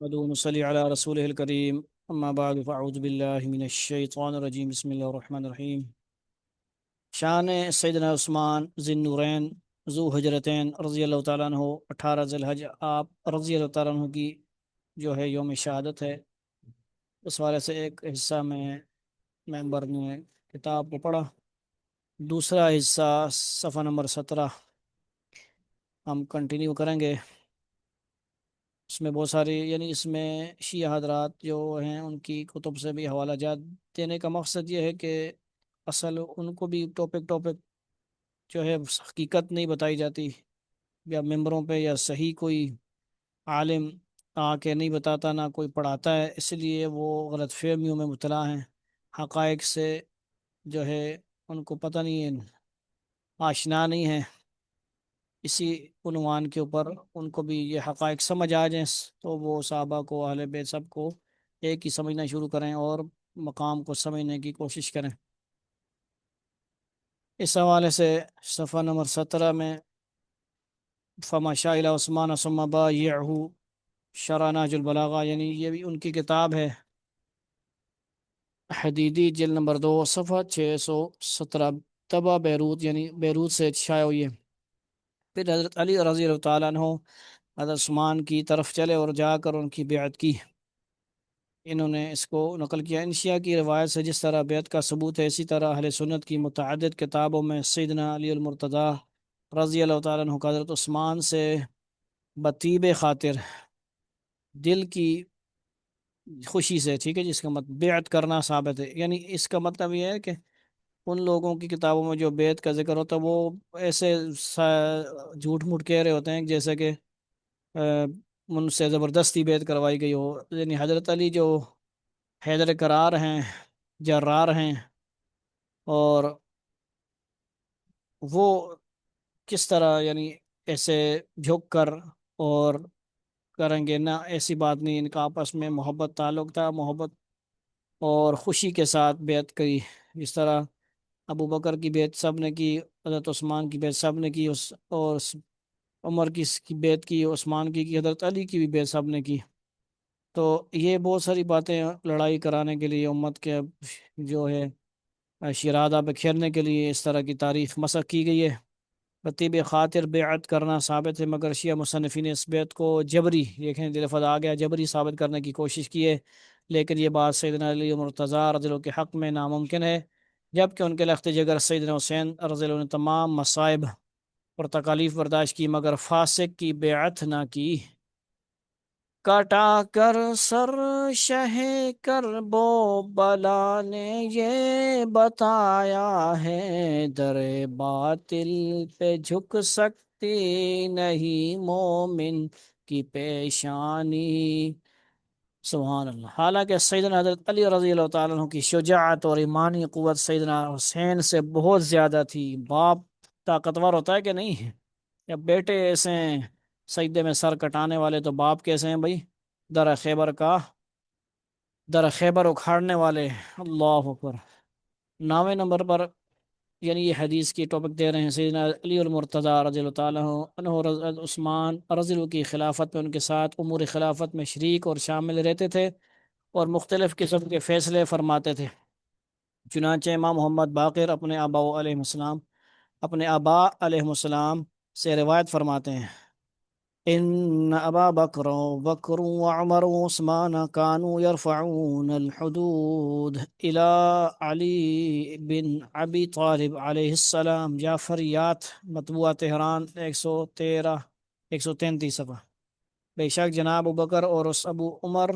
نصلي على رسوله الكريم أما بعد فأعوذ بالله من الشيطان الرجيم بسم الله الرحمن الرحيم شان سیدنا عثمان ذی النورین ذو حجرتین رضی اللہ تعالیٰ عنہ 18 ذی الحج آپ رضی اللہ تعالیٰ عنہ کی جو ہے یوم شہادت ہے۔ اس والے سے ایک حصہ میں ممبر نے کتاب کو پڑھا، دوسرا حصہ صفحہ نمبر 17 ہم کنٹینیو کریں گے۔ اس میں بہت ساری اس میں شیعہ حضرات جو ہیں ان کی کتب سے بھی حوالہ جات دینے کا مقصد یہ ہے کہ اصل ان کو بھی ٹاپک جو ہے حقیقت نہیں بتائی جاتی، یا ممبروں پہ یا صحیح کوئی عالم آ کے نہیں بتاتا، نہ کوئی پڑھاتا ہے، اس لیے وہ غلط فہمیوں میں مبتلا ہیں، حقائق سے جو ہے ان کو پتہ نہیں ہے، آشنا نہیں ہے۔ اسی عنوان کے اوپر ان کو بھی یہ حقائق سمجھ آ جائیں تو وہ صحابہ کو، اہل بیت سب کو ایک ہی سمجھنا شروع کریں اور مقام کو سمجھنے کی کوشش کریں۔ اس حوالے سے صفحہ نمبر 17 میں فما شاء الى عثمان ثم بایعہ شرح نہج البلاغہ، یہ بھی ان کی کتاب ہے، حدیدی جلد نمبر 2 صفحہ 617، طبع بیروت بیروت سے شائع ہوئی ہے۔ پھر حضرت علی رضی اللہ تعالیٰ عنہ حضرت عثمان کی طرف چلے اور جا کر ان کی بیعت کی۔ انہوں نے اس کو نقل کیا ان شیعہ کی روایت سے، جس طرح بیعت کا ثبوت ہے اسی طرح اہل سنت کی متعدد کتابوں میں سیدنا علی المرتضیٰ رضی اللہ تعالیٰ عنہ کا حضرت عثمان سے بطیب خاطر، دل کی خوشی سے، ٹھیک ہے، جس کا مطلب بیعت کرنا ثابت ہے۔ اس کا مطلب یہ ہے کہ ان لوگوں کی کتابوں میں جو بیعت کا ذکر ہوتا ہے وہ ایسے جھوٹ موٹ کہہ رہے ہوتے ہیں جیسے کہ ان سے زبردستی بیعت کروائی گئی ہو۔ حضرت علی جو حیدر کرار ہیں، جرار ہیں، اور وہ کس طرح ایسے جھک کر اور کریں گے، نہ ایسی بات نہیں، ان کا آپس میں محبت تعلق تھا، محبت اور خوشی کے ساتھ بیعت کی، جس طرح ابو بکر کی بیعت سب نے کی، حضرت عثمان کی بیعت سب نے کی، اور عمر کی بیعت کی، عثمان کی حضرت علی کی بھی بیعت سب نے کی۔ تو یہ بہت ساری باتیں لڑائی کرانے کے لیے، امت کے جو ہے شرادہ بکھیرنے کے لیے اس طرح کی تاریخ مسخ کی گئی ہے۔ رتیب خاطر بیعت کرنا ثابت ہے، مگر شیعہ مصنفین اس بیعت کو جبری، دیکھیں لفظ آ گیا، جبری ثابت کرنے کی کوشش کی ہے، لیکن یہ بات سیدنا علی مرتضیٰ رضی اللہ کے حق میں ناممکن ہے، جبکہ ان کے لخت جگر سیدنا حسین رضی اللہ نے تمام مصائب اور تکالیف برداشت کی، مگر فاسق کی بیعت نہ کی۔ کٹا کر سر شہ کربو بلا نے یہ بتایا ہے، در باطل پہ جھک سکتی نہیں مومن کی پیشانی۔ سبحان اللہ۔ حالانکہ سیدنا حضرت علی رضی اللہ تعالیٰ عنہ کی شجاعت اور ایمانی قوت سیدنا حسین سے بہت زیادہ تھی۔ باپ طاقتور ہوتا ہے کہ نہیں؟ یا بیٹے ایسے ہیں سجدے میں سر کٹانے والے، تو باپ کیسے ہیں بھائی؟ در خیبر اکھاڑنے والے۔ اللہ اکبر۔ 9ویں نمبر پر یہ حدیث کی ٹاپک دے رہے ہیں، سیدنا علی المرتضیٰ رضی اللہ تعالیٰ عنہ حضرت عثمان رضی اللہ کی خلافت میں ان کے ساتھ امور خلافت میں شریک اور شامل رہتے تھے اور مختلف قسم کے فیصلے فرماتے تھے۔ چنانچہ امام محمد باقر اپنے آباء علیہ السلام سے روایت فرماتے ہیں، ان ابا بکر وعمر وعثمان كانوا يرفعون الحدود الى علی بن ابی طالب علیہ السلام۔ جعفریات مطبوعہ تہران 133 صفحہ۔ بے شک جناب ابو بکر اور ابو عمر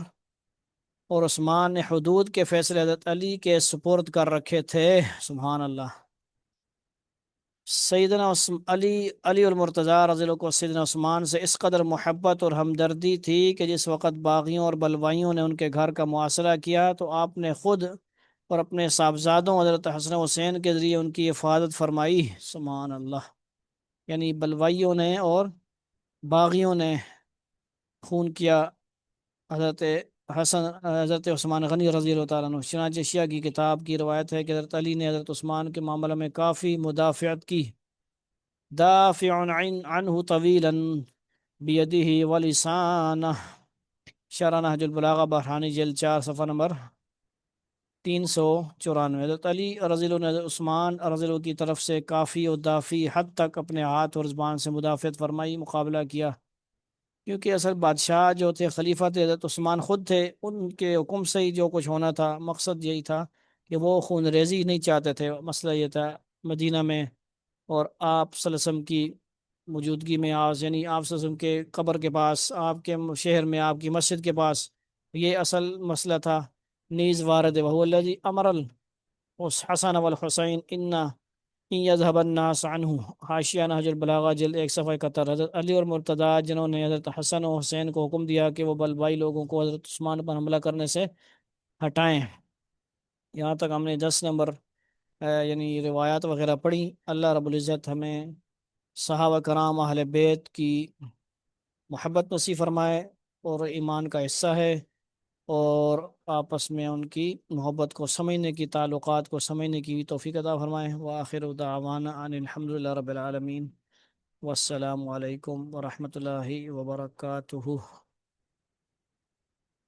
اور عثمان نے حدود کے فیصلے حضرت علی کے سپرد کر رکھے تھے۔ سبحان اللہ۔ سیدنا علی المرتضیٰ رضی اللہ کو سیدنا عثمان سے اس قدر محبت اور ہمدردی تھی کہ جس وقت باغیوں اور بلوائیوں نے ان کے گھر کا محاصرہ کیا تو آپ نے خود اور اپنے صاحبزادوں حضرت حسن حسین کے ذریعے ان کی حفاظت فرمائی۔ سبحان اللہ۔ بلوائیوں نے اور باغیوں نے خون کیا حضرت عثمان غنی رضی اللہ تعالیٰ عنہ۔ چنانچہ شیعہ کی کتاب کی روایت ہے کہ حضرت علی نے حضرت عثمان کے معاملہ میں کافی مدافعت کی، دافع عنہ طویلا بیدہ ولسانہ۔ شرح نہج البلاغہ بحرانی جلد 4 صفحہ نمبر 394۔ حضرت علی رضی اللہ عنہ نے حضرت عثمان رضی اللہ کی طرف سے کافی و دافی حد تک اپنے ہاتھ اور زبان سے مدافعت فرمائی، مقابلہ کیا، کیونکہ اصل بادشاہ جو تھے، خلیفہ تھے، حضرت عثمان خود تھے، ان کے حکم سے ہی جو کچھ ہونا تھا، مقصد یہی تھا کہ وہ خون ریزی نہیں چاہتے تھے۔ مسئلہ یہ تھا مدینہ میں اور آپ صلی اللہ علیہ وسلم کی موجودگی میں، یعنی آپ صلی اللہ علیہ وسلم کے قبر کے پاس، آپ کے شہر میں، آپ کی مسجد کے پاس، یہ اصل مسئلہ تھا۔ نیز وارد وهو الذي امر الحسن والحسین ان یذهب الناس عنه، حاشیہ نہج البلاغہ جلد 1 صفحہ 71۔ حضرت علی اور مرتضیٰ جنہوں نے حضرت حسن و حسین کو حکم دیا کہ وہ بلوائی لوگوں کو حضرت عثمان پر حملہ کرنے سے ہٹائیں۔ یہاں تک ہم نے 10 نمبر یعنی روایات وغیرہ پڑھی۔ اللہ رب العزت ہمیں صحابہ کرام اہل بیت کی محبت نصیب فرمائے اور ایمان کا حصہ ہے، اور آپس میں ان کی محبت کو سمجھنے کی، تعلقات کو سمجھنے کی بھی توفیق عطا فرمائے۔ وآخر دعوانا ان الحمدللہ رب العالمین، والسلام علیکم ورحمۃ اللہ وبرکاتہ۔